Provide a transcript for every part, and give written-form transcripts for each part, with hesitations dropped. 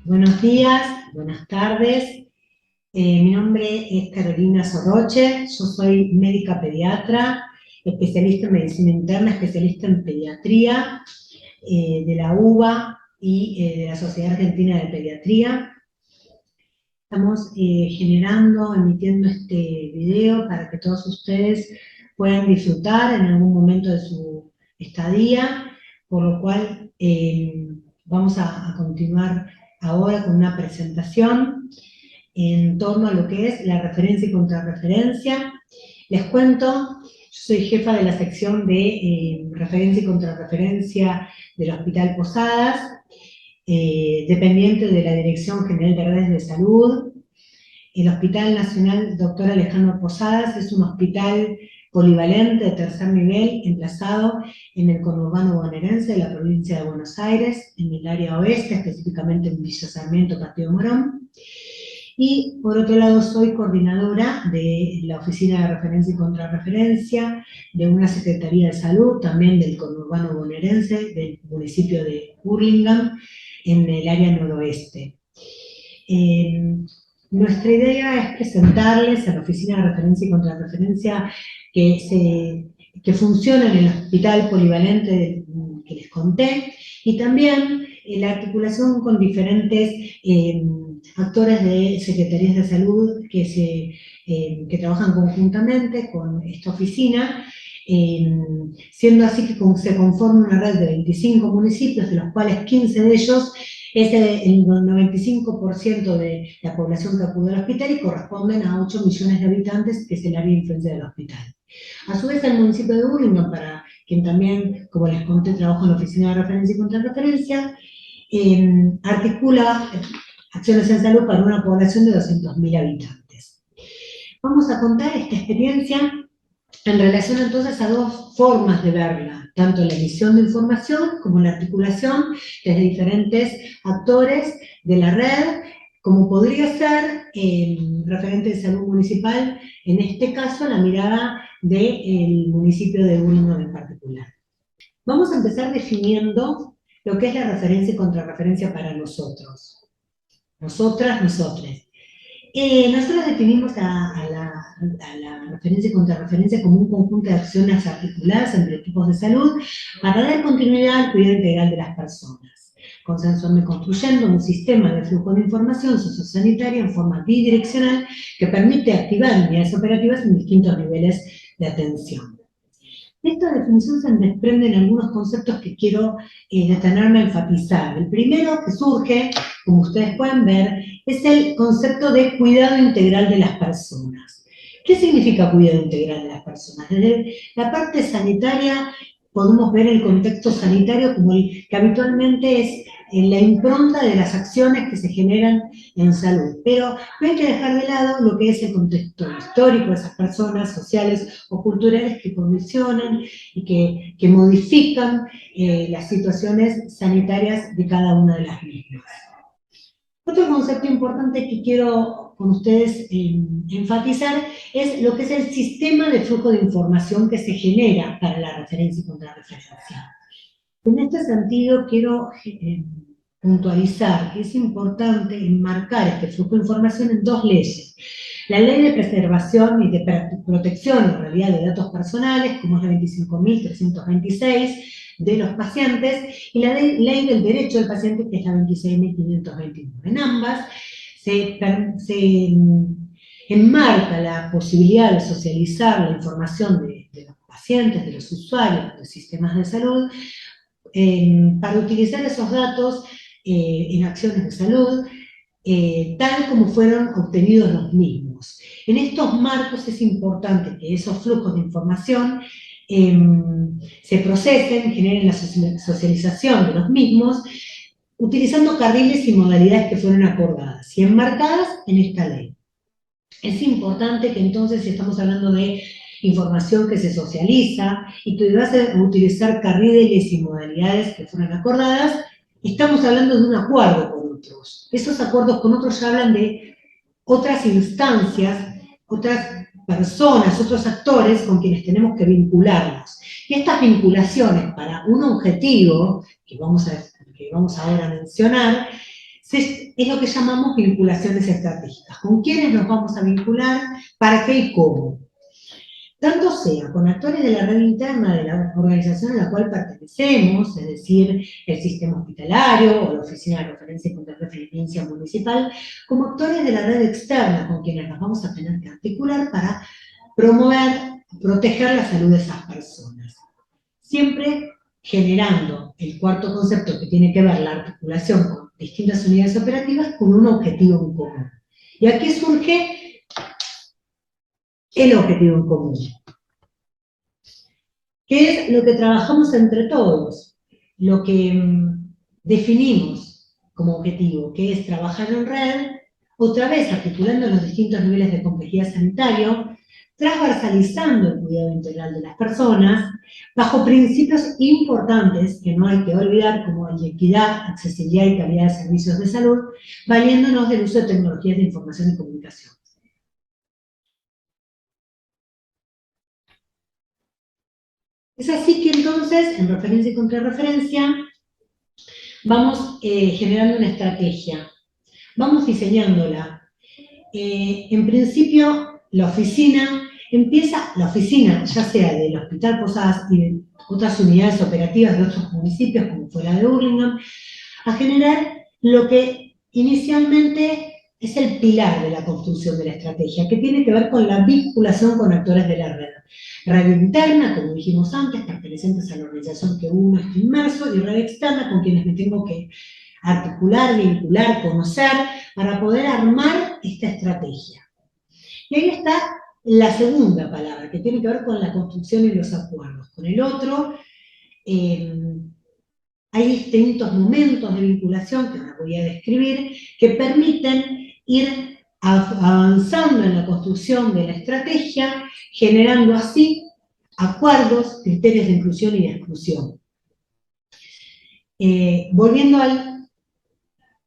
Buenos días, buenas tardes. Mi nombre es Carolina Sorroche, yo soy médica pediatra, especialista en medicina interna, especialista en pediatría de la UBA y de la Sociedad Argentina de Pediatría. Estamos emitiendo este video para que todos ustedes puedan disfrutar en algún momento de su estadía, por lo cual vamos a continuar ahora con una presentación en torno a lo que es la referencia y contrarreferencia. Les cuento, yo soy jefa de la sección de referencia y contrarreferencia del Hospital Posadas, dependiente de la Dirección General de Redes de Salud. El Hospital Nacional Dr. Alejandro Posadas es un hospital polivalente de tercer nivel, emplazado en el conurbano bonaerense de la provincia de Buenos Aires, en el área oeste, específicamente en Villa Sarmiento, Partido Morón. Y por otro lado soy coordinadora de la Oficina de Referencia y Contrarreferencia de una Secretaría de Salud, también del conurbano bonaerense, del municipio de Hurlingham, en el área noroeste. Nuestra idea es presentarles a la Oficina de Referencia y Contrarreferencia que funciona en el hospital polivalente que les conté, y también la articulación con diferentes actores de secretarías de salud que trabajan conjuntamente con esta oficina, siendo así que se conforma una red de 25 municipios, de los cuales 15 de ellos es el 95% de la población que acude al hospital y corresponden a 8 millones de habitantes, que es el área de influencia del hospital. A su vez, el municipio de Hurlingham, para quien también, como les conté, trabaja en la Oficina de Referencia y Contrarreferencia, articula acciones en salud para una población de 200.000 habitantes. Vamos a contar esta experiencia en relación entonces a dos formas de verla, tanto la emisión de información como la articulación desde diferentes actores de la red, como podría ser el referente de salud municipal, en este caso la mirada del municipio de Hurlingham en particular. Vamos a empezar definiendo lo que es la referencia y contrarreferencia para nosotros. Nosotras, nosotres. Nosotros definimos a la referencia y contrarreferencia como un conjunto de acciones articuladas entre equipos de salud para dar continuidad al cuidado integral de las personas, consensuando y construyendo un sistema de flujo de información sociosanitaria en forma bidireccional que permite activar unidades operativas en distintos niveles de atención. De esta definición se desprenden algunos conceptos que quiero detenerme a enfatizar. El primero que surge, como ustedes pueden ver, es el concepto de cuidado integral de las personas. ¿Qué significa cuidado integral de las personas? Desde la parte sanitaria podemos ver el contexto sanitario como el que habitualmente es la impronta de las acciones que se generan en salud. Pero no hay que dejar de lado lo que es el contexto histórico de esas personas, sociales o culturales que condicionan y que modifican las situaciones sanitarias de cada una de las mismas. Otro concepto importante que quiero con ustedes enfatizar es lo que es el sistema de flujo de información que se genera para la referencia y contrarreferencia. En este sentido, quiero puntualizar que es importante enmarcar este flujo de información en dos leyes. La Ley de Preservación y de Protección, en realidad, de Datos Personales, como es la 25.326, de los pacientes, y la Ley del Derecho del Paciente, que es la 26.529. En ambas se enmarca la posibilidad de socializar la información de los pacientes, de los usuarios, de los sistemas de salud, para utilizar esos datos en acciones de salud, tal como fueron obtenidos los mismos. En estos marcos es importante que esos flujos de información se procesen, generen la socialización de los mismos, utilizando carriles y modalidades que fueron acordadas y enmarcadas en esta ley. Es importante que entonces, si estamos hablando de información que se socializa y que vas a utilizar carriles y modalidades que fueron acordadas, estamos hablando de un acuerdo con otros. Esos acuerdos con otros ya hablan de otras instancias, otras personas, otros actores con quienes tenemos que vincularnos. Y estas vinculaciones para un objetivo, que vamos ahora a mencionar, es lo que llamamos vinculaciones estratégicas. ¿Con quiénes nos vamos a vincular? ¿Para qué y cómo? Tanto sea con actores de la red interna de la organización a la cual pertenecemos, es decir, el sistema hospitalario o la oficina de referencia y contrarreferencia municipal, como actores de la red externa con quienes nos vamos a tener que articular para promover, proteger la salud de esas personas. Siempre generando el cuarto concepto que tiene que ver la articulación con distintas unidades operativas con un objetivo en común. Y aquí surge el objetivo en común, que es lo que trabajamos entre todos, lo que definimos como objetivo, que es trabajar en red, otra vez articulando los distintos niveles de complejidad sanitario, transversalizando el cuidado integral de las personas, bajo principios importantes que no hay que olvidar, como la equidad, accesibilidad y calidad de servicios de salud, valiéndonos del uso de tecnologías de información y comunicación. Es así que entonces, en referencia y contrarreferencia, vamos generando una estrategia, vamos diseñándola. En principio, la oficina, ya sea del Hospital Posadas y de otras unidades operativas de otros municipios, como fue la de Hurlingham, a generar lo que inicialmente es el pilar de la construcción de la estrategia, que tiene que ver con la vinculación con actores de la red. Red interna, como dijimos antes, pertenecientes a la organización que uno está inmerso, y red externa, con quienes me tengo que articular, vincular, conocer, para poder armar esta estrategia. Y ahí está la segunda palabra, que tiene que ver con la construcción y los acuerdos. Con el otro, hay distintos momentos de vinculación, que ahora voy a describir, que permiten ir avanzando en la construcción de la estrategia, generando así acuerdos, criterios de inclusión y de exclusión. Volviendo al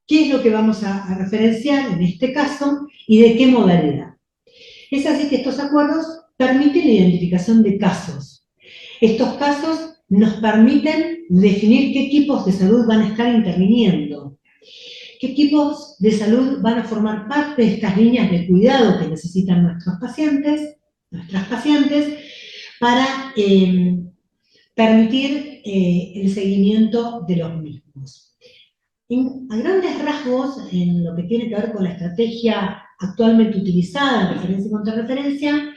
qué es lo que vamos a referenciar en este caso y de qué modalidad. Es así que estos acuerdos permiten la identificación de casos. Estos casos nos permiten definir qué equipos de salud van a estar interviniendo, qué equipos de salud van a formar parte de estas líneas de cuidado que necesitan nuestras pacientes, para permitir el seguimiento de los mismos. A grandes rasgos, en lo que tiene que ver con la estrategia actualmente utilizada en referencia y contrarreferencia,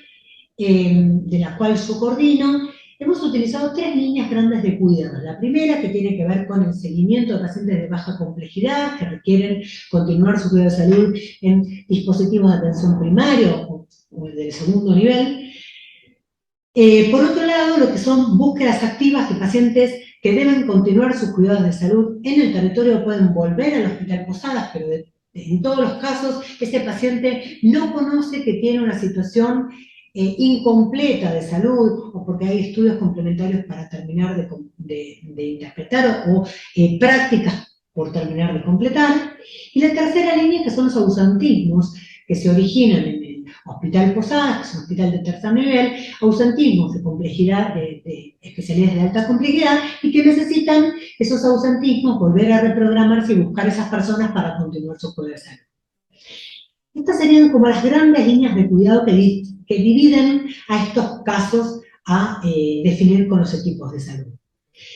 de la cual yo coordino, hemos utilizado tres líneas grandes de cuidado. La primera, que tiene que ver con el seguimiento de pacientes de baja complejidad, que requieren continuar su cuidado de salud en dispositivos de atención primario o del segundo nivel. Por otro lado, lo que son búsquedas activas de pacientes que deben continuar sus cuidados de salud en el territorio, pueden volver al Hospital Posadas, pero en todos los casos ese paciente no conoce que tiene una situación incompleta de salud, o porque hay estudios complementarios para terminar de interpretar, o prácticas por terminar de completar. Y la tercera línea, que son los ausentismos, que se originan en el Hospital Posadas, que es un hospital de tercer nivel, ausentismos de complejidad, de especialidades de alta complejidad, y que necesitan esos ausentismos volver a reprogramarse y buscar esas personas para continuar su cuidado de salud. Estas serían como las grandes líneas de cuidado que dividen a estos casos a definir con los equipos de salud.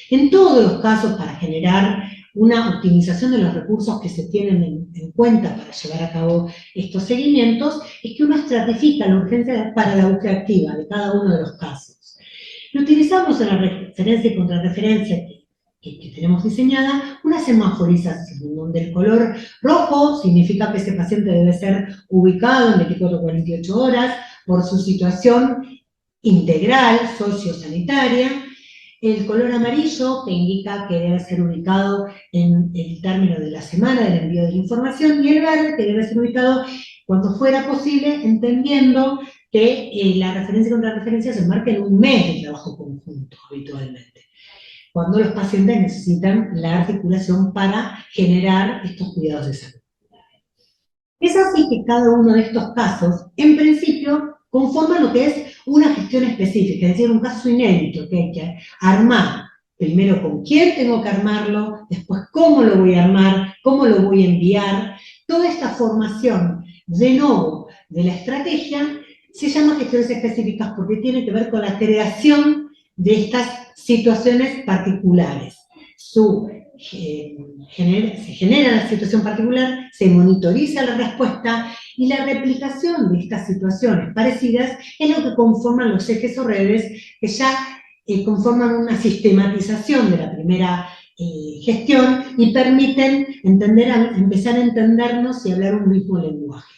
En todos los casos, para generar una optimización de los recursos que se tienen en cuenta para llevar a cabo estos seguimientos, es que uno estratifica la urgencia para la búsqueda activa de cada uno de los casos. Lo utilizamos en la referencia y contrarreferencia que tenemos diseñada, una semaforización, donde el color rojo significa que ese paciente debe ser ubicado en 24 o 48 horas por su situación integral, sociosanitaria. El color amarillo, que indica que debe ser ubicado en el término de la semana del envío de la información, y el verde, que debe ser ubicado cuando fuera posible, entendiendo que la referencia y contrarreferencia se marca en un mes de trabajo conjunto, habitualmente, cuando los pacientes necesitan la articulación para generar estos cuidados de salud. Es así que cada uno de estos casos, en principio, conforma lo que es una gestión específica, es decir, un caso inédito que hay que armar, primero con quién tengo que armarlo, después cómo lo voy a armar, cómo lo voy a enviar. Toda esta formación de nuevo de la estrategia se llama gestiones específicas porque tiene que ver con la creación de estas situaciones particulares. Se genera la situación particular, se monitoriza la respuesta y la replicación de estas situaciones parecidas es lo que conforman los ejes o redes que ya conforman una sistematización de la primera gestión y permiten empezar a entendernos y hablar un mismo lenguaje.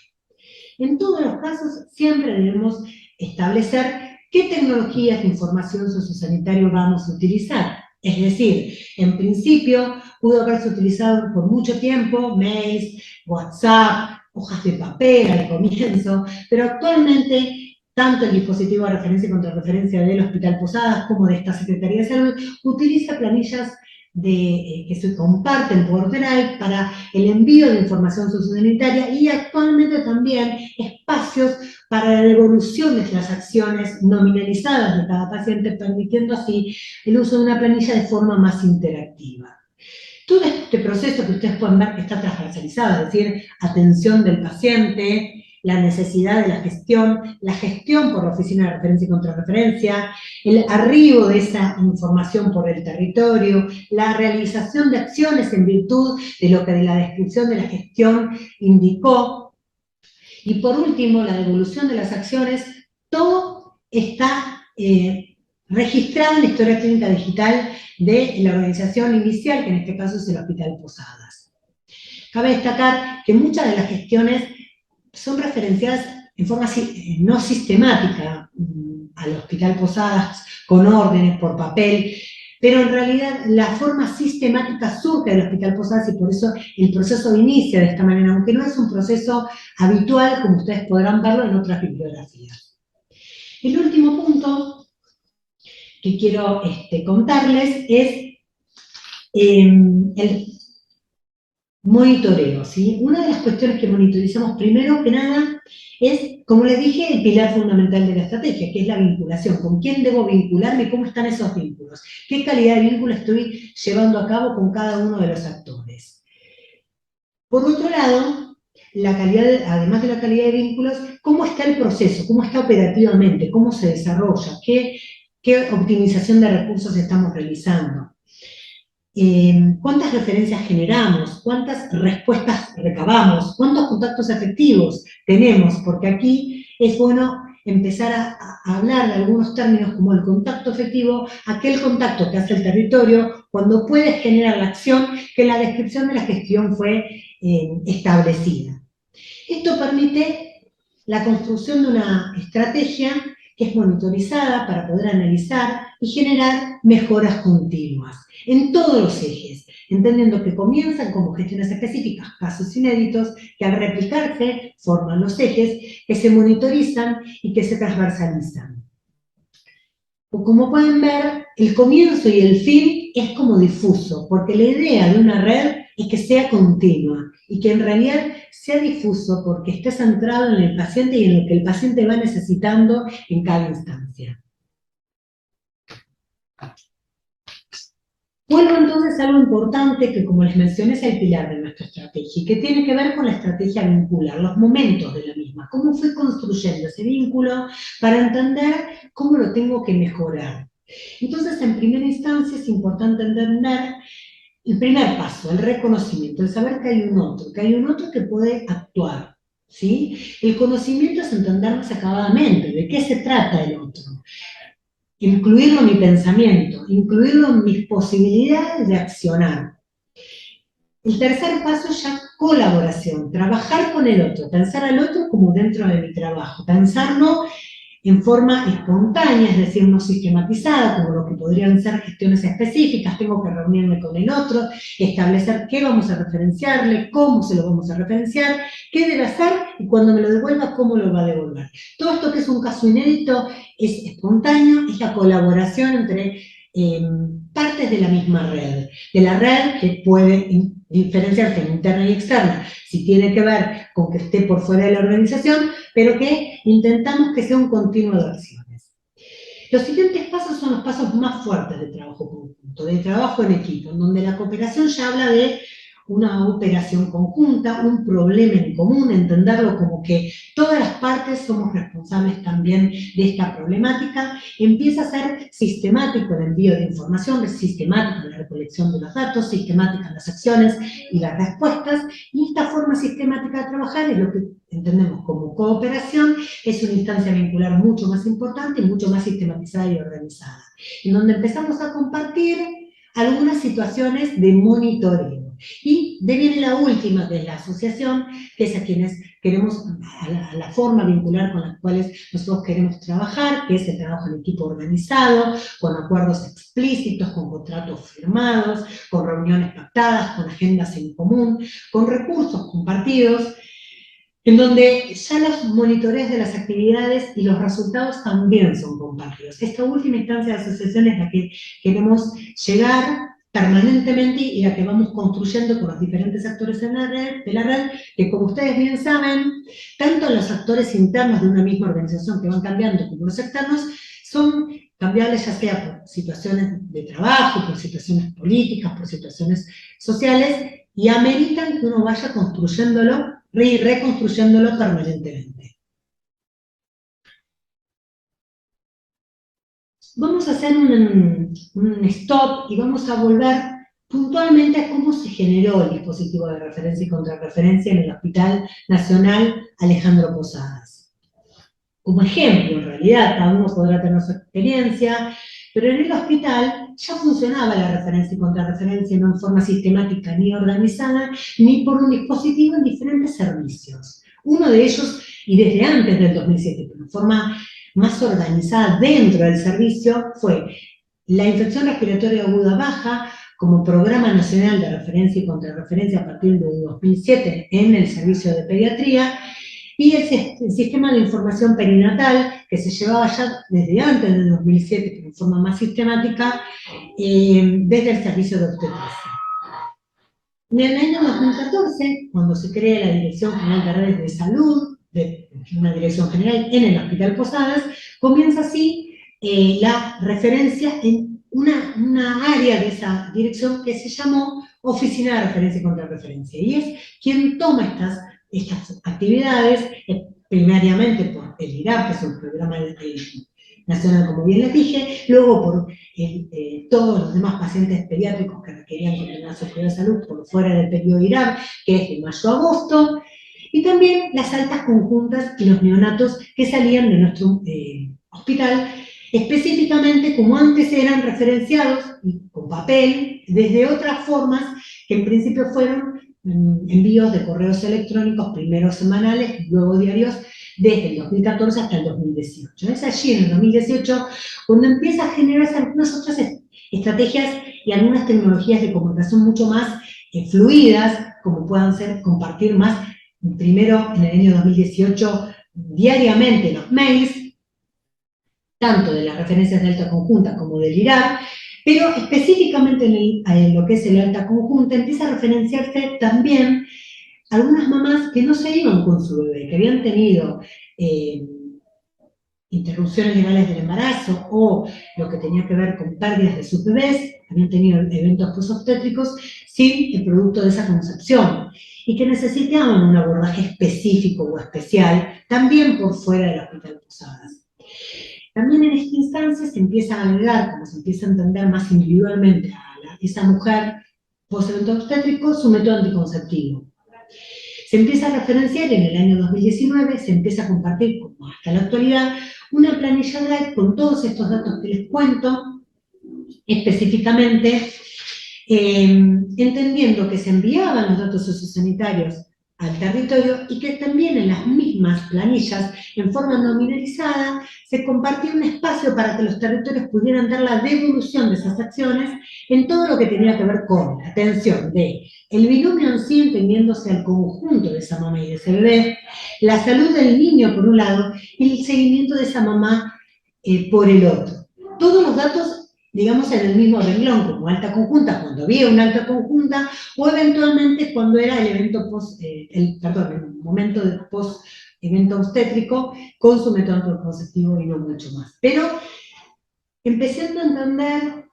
En todos los casos siempre debemos establecer qué tecnologías de información sociosanitaria vamos a utilizar. Es decir, en principio pudo haberse utilizado por mucho tiempo mails, WhatsApp, hojas de papel al comienzo, pero actualmente tanto el dispositivo de referencia y contrarreferencia del Hospital Posadas como de esta Secretaría de Salud utiliza planillas que se comparten por Drive para el envío de información sociosanitaria y actualmente también espacios para la devolución de las acciones nominalizadas de cada paciente, permitiendo así el uso de una planilla de forma más interactiva. Todo este proceso que ustedes pueden ver que está transversalizado, es decir, atención del paciente, la necesidad de la gestión por la oficina de referencia y contrarreferencia, el arribo de esa información por el territorio, la realización de acciones en virtud de lo que de la descripción de la gestión indicó, y por último, la devolución de las acciones, todo está registrado en la historia clínica digital de la organización inicial, que en este caso es el Hospital Posadas. Cabe destacar que muchas de las gestiones son referenciadas en forma no sistemática al Hospital Posadas, con órdenes, por papel, pero en realidad la forma sistemática surge del Hospital Posadas y por eso el proceso inicia de esta manera, aunque no es un proceso habitual, como ustedes podrán verlo en otras bibliografías. El último punto que quiero contarles es el monitoreo, ¿sí? Una de las cuestiones que monitorizamos primero que nada es, como les dije, el pilar fundamental de la estrategia, que es la vinculación. ¿Con quién debo vincularme? ¿Cómo están esos vínculos? ¿Qué calidad de vínculo estoy llevando a cabo con cada uno de los actores? Por otro lado, además de la calidad de vínculos, ¿cómo está el proceso? ¿Cómo está operativamente? ¿Cómo se desarrolla? ¿Qué optimización de recursos estamos realizando? ¿Cuántas referencias generamos? ¿Cuántas respuestas recabamos? ¿Cuántos contactos efectivos tenemos? Porque aquí es bueno empezar a hablar de algunos términos como el contacto efectivo, aquel contacto que hace el territorio cuando puede generar la acción que en la descripción de la gestión fue establecida. Esto permite la construcción de una estrategia que es monitorizada para poder analizar y generar mejoras continuas en todos los ejes, entendiendo que comienzan como gestiones específicas, casos inéditos, que al replicarse forman los ejes que se monitorizan y que se transversalizan. Como pueden ver, el comienzo y el fin es como difuso, porque la idea de una red es que sea continua y que en realidad sea difuso porque esté centrado en el paciente y en lo que el paciente va necesitando en cada instancia. Vuelvo entonces a algo importante que, como les mencioné, es el pilar de nuestra estrategia y que tiene que ver con la estrategia vincular, los momentos de la misma, cómo fui construyendo ese vínculo para entender cómo lo tengo que mejorar. Entonces, en primera instancia es importante entender el primer paso, el reconocimiento, el saber que hay un otro que puede actuar, ¿sí? El conocimiento es entendernos acabadamente, de qué se trata el otro. Incluirlo en mi pensamiento, incluirlo en mis posibilidades de accionar. El tercer paso es ya colaboración, trabajar con el otro, pensar al otro como dentro de mi trabajo, pensarlo en forma espontánea, es decir, no sistematizada, como lo que podrían ser gestiones específicas, tengo que reunirme con el otro, establecer qué vamos a referenciarle, cómo se lo vamos a referenciar, qué debe hacer y cuando me lo devuelva, cómo lo va a devolver. Todo esto que es un caso inédito es espontáneo, es la colaboración entre partes de la misma red, de la red que puede diferenciarse en interna y externa, si tiene que ver con que esté por fuera de la organización, pero que intentamos que sea un continuo de acciones. Los siguientes pasos son los pasos más fuertes de trabajo conjunto, de trabajo en equipo, en donde la cooperación ya habla de una operación conjunta, un problema en común, entenderlo como que todas las partes somos responsables también de esta problemática. Empieza a ser sistemático el envío de información, sistemático la recolección de los datos, sistemáticas las acciones y las respuestas, y esta forma sistemática de trabajar es lo que entendemos como cooperación, es una instancia vincular mucho más importante, mucho más sistematizada y organizada, en donde empezamos a compartir algunas situaciones de monitoreo. Y de viene la última, que es la asociación, que es a quienes queremos, a la forma vincular con las cuales nosotros queremos trabajar, que es el trabajo en equipo organizado, con acuerdos explícitos, con contratos firmados, con reuniones pactadas, con agendas en común, con recursos compartidos, en donde ya los monitoreos de las actividades y los resultados también son compartidos. Esta última instancia de asociación es la que queremos llegar permanentemente y la que vamos construyendo con los diferentes actores de la red, que como ustedes bien saben, tanto los actores internos de una misma organización que van cambiando como los externos, son cambiables ya sea por situaciones de trabajo, por situaciones políticas, por situaciones sociales, y ameritan que uno vaya construyéndolo y reconstruyéndolo permanentemente. Vamos a hacer un stop y vamos a volver puntualmente a cómo se generó el dispositivo de referencia y contrarreferencia en el Hospital Nacional Alejandro Posadas. Como ejemplo, en realidad, cada uno podrá tener su experiencia, pero en el hospital ya funcionaba la referencia y contrarreferencia no en forma sistemática ni organizada, ni por un dispositivo en diferentes servicios. Uno de ellos, y desde antes del 2007, pero en forma más organizada dentro del servicio, fue la infección respiratoria aguda baja como Programa Nacional de Referencia y Contrarreferencia a partir de 2007 en el servicio de pediatría, y el sistema de información perinatal, que se llevaba ya desde antes del 2007, pero en forma más sistemática, desde el servicio de obstetricia. En el año 2014, cuando se crea la Dirección General de Redes de Salud, una dirección general en el Hospital Posadas, comienza así la referencia en una área de esa dirección que se llamó Oficina de Referencia y Contrarreferencia, y es quien toma estas actividades, primariamente por el IRAP, que es un programa nacional, como bien les dije, luego por todos los demás pacientes pediátricos que requerían continuar su cuidado de salud por fuera del periodo IRAP, que es de mayo a agosto, y también las altas conjuntas y los neonatos que salían de nuestro hospital, específicamente como antes eran referenciados con papel, desde otras formas que en principio fueron envíos de correos electrónicos, primero semanales, luego diarios, desde el 2014 hasta el 2018. Es allí, en el 2018, cuando empieza a generarse algunas otras estrategias y algunas tecnologías de comunicación mucho más fluidas, como puedan ser compartir más, primero en el año 2018, diariamente los mails, tanto de las referencias de alta conjunta como del IRAP, pero específicamente en lo que es el alta conjunta empieza a referenciarse también algunas mamás que no se iban con su bebé, que habían tenido interrupciones legales del embarazo o lo que tenía que ver con pérdidas de sus bebés, habían tenido eventos posobstétricos sin el producto de esa concepción y que necesitaban un abordaje específico o especial, también por fuera del Hospital Posadas. También en esta instancia se empieza a agregar, como se empieza a entender más individualmente a esa mujer post-evento obstétrico, su método anticonceptivo. Se empieza a referenciar en el año 2019, se empieza a compartir, como hasta la actualidad, una planilla Drive con todos estos datos que les cuento, específicamente entendiendo que se enviaban los datos sociosanitarios al territorio y que también en las mismas planillas, en forma nominalizada, se compartía un espacio para que los territorios pudieran dar la devolución de esas acciones en todo lo que tenía que ver con la atención de el binomio en sí, entendiéndose al conjunto de esa mamá y de ese bebé, la salud del niño por un lado y el seguimiento de esa mamá por el otro. Todos los datos, digamos, en el mismo renglón, como alta conjunta, cuando había una alta conjunta, o eventualmente cuando era el evento el momento de post-evento obstétrico, con su método anticonceptivo y no mucho más. Pero empezando a entender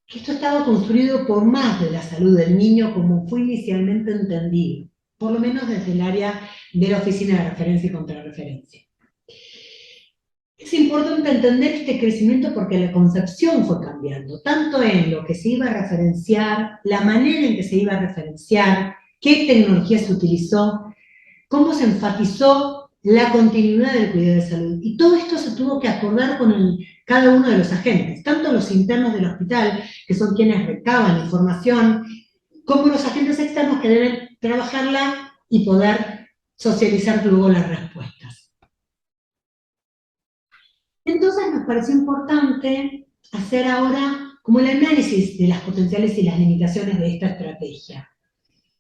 que esto estaba construido por más de la salud del niño como fue inicialmente entendido, por lo menos desde el área de la Oficina de Referencia y Contrarreferencia. Es importante entender este crecimiento porque la concepción fue cambiando, tanto en lo que se iba a referenciar, la manera en que se iba a referenciar, qué tecnología se utilizó, cómo se enfatizó la continuidad del cuidado de salud. Y todo esto se tuvo que acordar con cada uno de los agentes, tanto los internos del hospital, que son quienes recaban la información, como los agentes externos que deben trabajarla y poder socializar luego las respuestas. Entonces nos pareció importante hacer ahora como el análisis de las potenciales y las limitaciones de esta estrategia.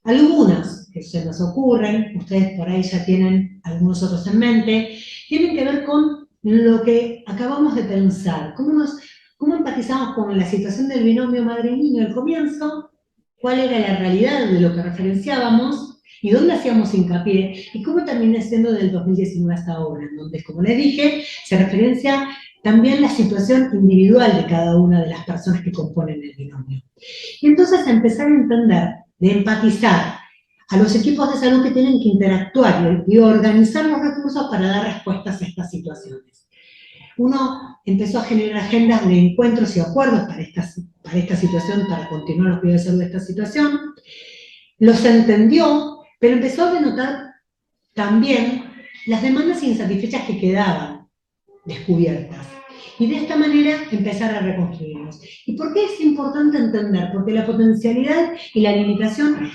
Algunas que se nos ocurren, ustedes por ahí ya tienen algunos otros en mente, tienen que ver con lo que acabamos de pensar, cómo empatizamos con la situación del binomio madre-niño al comienzo, cuál era la realidad de lo que referenciábamos y dónde hacíamos hincapié, y cómo termina siendo del 2019 hasta ahora, en donde, como les dije, se referencia también la situación individual de cada una de las personas que componen el binomio. Y entonces empezar a entender, de empatizar a los equipos de salud que tienen que interactuar y organizar los recursos para dar respuestas a estas situaciones. Uno empezó a generar agendas de encuentros y acuerdos para esta situación, para continuar los cuidados de salud de esta situación, los entendió, pero empezó a denotar también las demandas insatisfechas que quedaban descubiertas. Y de esta manera empezar a reconstruirnos. ¿Y por qué es importante entender? Porque la potencialidad y la limitación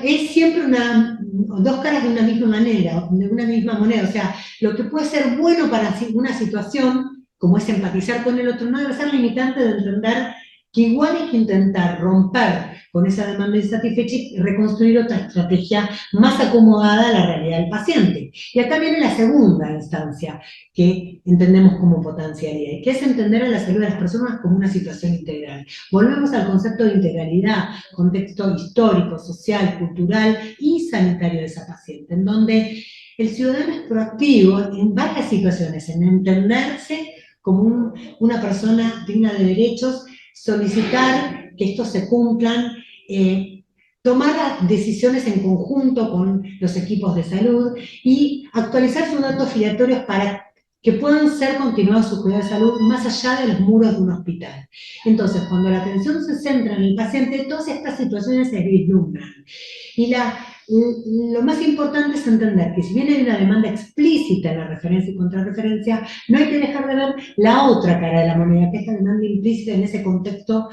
es siempre dos caras de una misma manera, de una misma moneda. O sea, lo que puede ser bueno para una situación, como es empatizar con el otro, no debe ser limitante de entender que igual hay que intentar romper con esa demanda insatisfecha y reconstruir otra estrategia más acomodada a la realidad del paciente. Y acá viene la segunda instancia que entendemos como potencialidad, que es entender a la salud de las personas como una situación integral. Volvemos al concepto de integralidad, contexto histórico, social, cultural y sanitario de esa paciente, en donde el ciudadano es proactivo en varias situaciones, en entenderse como una persona digna de derechos, solicitar que estos se cumplan, tomar decisiones en conjunto con los equipos de salud y actualizar sus datos filiatorios para que puedan ser continuados sus cuidados de salud más allá de los muros de un hospital. Entonces, cuando la atención se centra en el paciente, todas estas situaciones se vislumbran. Y lo más importante es entender que si bien hay una demanda explícita en la referencia y contrarreferencia, no hay que dejar de ver la otra cara de la moneda, que es la demanda implícita en ese contexto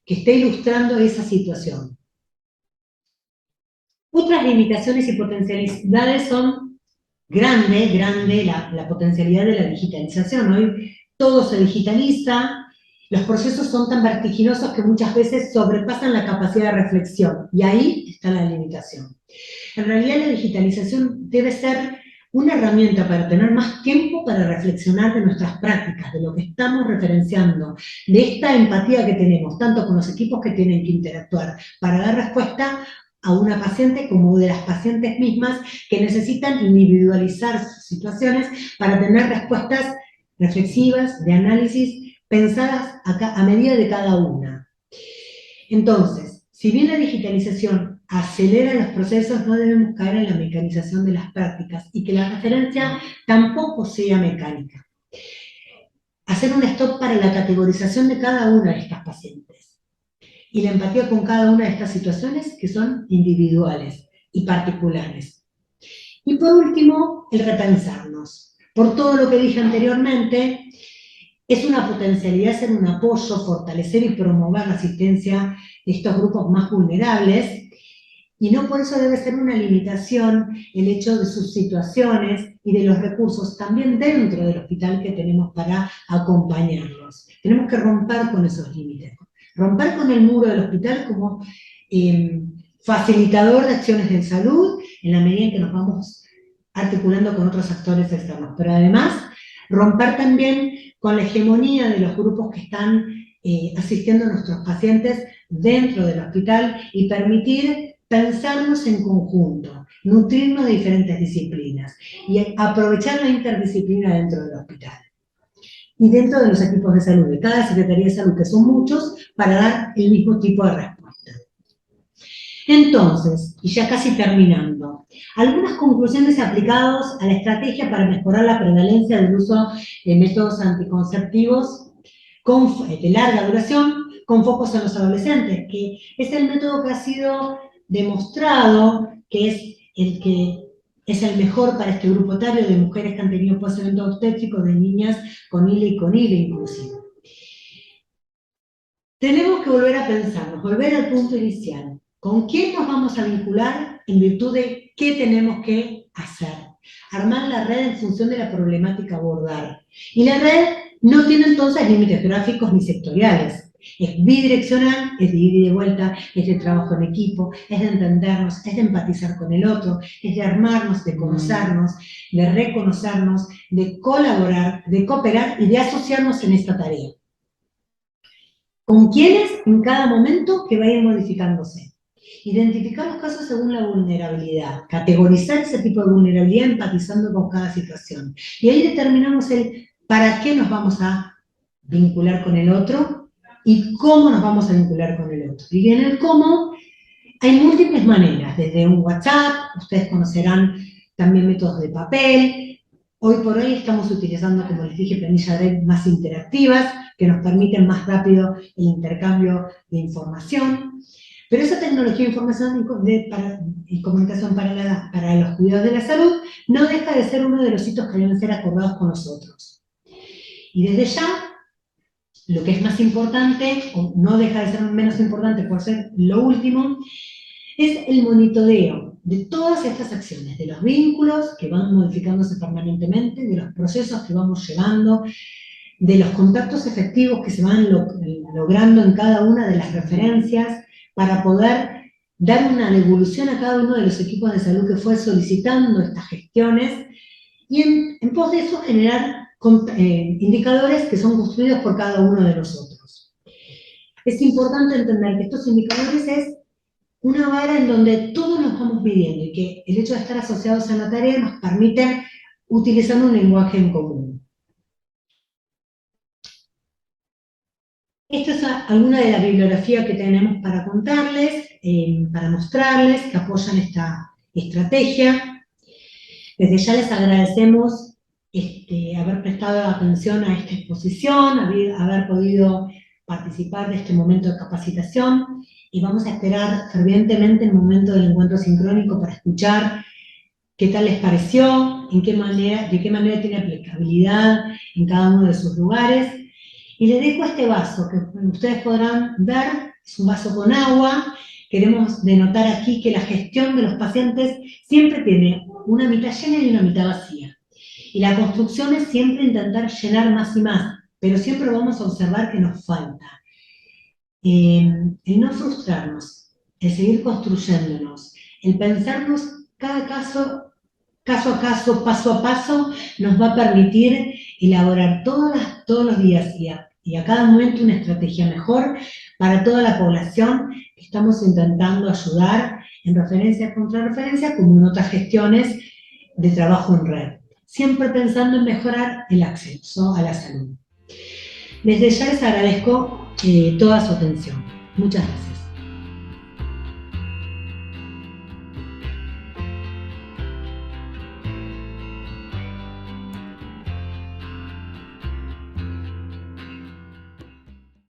que está ilustrando esa situación. Otras limitaciones y potencialidades son grande la potencialidad de la digitalización. Hoy todo se digitaliza, los procesos son tan vertiginosos que muchas veces sobrepasan la capacidad de reflexión, y ahí está la limitación. En realidad la digitalización debe ser una herramienta para tener más tiempo para reflexionar de nuestras prácticas, de lo que estamos referenciando, de esta empatía que tenemos, tanto con los equipos que tienen que interactuar para dar respuesta a una paciente como de las pacientes mismas que necesitan individualizar sus situaciones para tener respuestas reflexivas, de análisis, pensadas a medida de cada una. Entonces, si bien la digitalización acelera los procesos, no debemos caer en la mecanización de las prácticas y que la referencia tampoco sea mecánica. Hacer un stop para la categorización de cada una de estas pacientes y la empatía con cada una de estas situaciones que son individuales y particulares. Y por último, el repensarnos. Por todo lo que dije anteriormente, es una potencialidad ser un apoyo, fortalecer y promover la asistencia de estos grupos más vulnerables, y no por eso debe ser una limitación el hecho de sus situaciones y de los recursos también dentro del hospital que tenemos para acompañarlos. Tenemos que romper con esos límites, romper con el muro del hospital como facilitador de acciones de salud en la medida en que nos vamos articulando con otros actores externos, pero además romper también con la hegemonía de los grupos que están asistiendo a nuestros pacientes dentro del hospital y permitir pensarnos en conjunto, nutrirnos de diferentes disciplinas y aprovechar la interdisciplina dentro del hospital. y dentro de los equipos de salud, de cada Secretaría de Salud, que son muchos, para dar el mismo tipo de respuesta. Entonces, y ya casi terminando, algunas conclusiones aplicadas a la estrategia para mejorar la prevalencia del uso de métodos anticonceptivos de larga duración, con focos en los adolescentes, que es el método que ha sido demostrado que es el mejor para este grupo etario de mujeres que han tenido posevento obstétrico, de niñas con ILE y con ILE inclusive. Tenemos que volver a pensarnos, volver al punto inicial. ¿Con quién nos vamos a vincular en virtud de qué tenemos que hacer? Armar la red en función de la problemática a abordar. Y la red no tiene entonces límites geográficos ni sectoriales. Es bidireccional, es de ida y de vuelta, es de trabajo en equipo, es de entendernos, es de empatizar con el otro, es de armarnos, de conocernos, de reconocernos, de colaborar, de cooperar y de asociarnos en esta tarea. ¿Con quiénes? En cada momento que vaya modificándose. Identificar los casos según la vulnerabilidad, categorizar ese tipo de vulnerabilidad empatizando con cada situación. Y ahí determinamos el para qué nos vamos a vincular con el otro y cómo nos vamos a vincular con el otro. Y en el cómo hay múltiples maneras, desde un WhatsApp, ustedes conocerán también métodos de papel. Hoy por hoy estamos utilizando, como les dije, planillas de red más interactivas, que nos permiten más rápido el intercambio de información. Pero esa tecnología de información y comunicación para los cuidados de la salud no deja de ser uno de los hitos que deben ser acordados con nosotros. Y desde ya, lo que es más importante, o no deja de ser menos importante por ser lo último, es el monitoreo de todas estas acciones, de los vínculos que van modificándose permanentemente, de los procesos que vamos llevando, de los contactos efectivos que se van logrando en cada una de las referencias para poder dar una devolución a cada uno de los equipos de salud que fue solicitando estas gestiones y en pos de eso generar indicadores que son construidos por cada uno de nosotros. Es importante entender que estos indicadores es una vara en donde todos nos vamos midiendo y que el hecho de estar asociados a la tarea nos permite utilizar un lenguaje en común. Esta es alguna de la bibliografía que tenemos para contarles, para mostrarles, que apoyan esta estrategia. Desde ya les agradecemos haber prestado atención a esta exposición, haber podido participar de este momento de capacitación, y vamos a esperar fervientemente el momento del encuentro sincrónico para escuchar qué tal les pareció, de qué manera tiene aplicabilidad en cada uno de sus lugares. Y les dejo este vaso, que ustedes podrán ver, es un vaso con agua. Queremos denotar aquí que la gestión de los pacientes siempre tiene una mitad llena y una mitad vacía. Y la construcción es siempre intentar llenar más y más, pero siempre vamos a observar que nos falta. El no frustrarnos, el seguir construyéndonos, el pensarnos cada caso a caso, paso a paso, nos va a permitir elaborar todos los días y a cada momento una estrategia mejor para toda la población que estamos intentando ayudar en referencia contra referencia, como en otras gestiones de trabajo en red, siempre pensando en mejorar el acceso a la salud. Desde ya les agradezco toda su atención. Muchas gracias.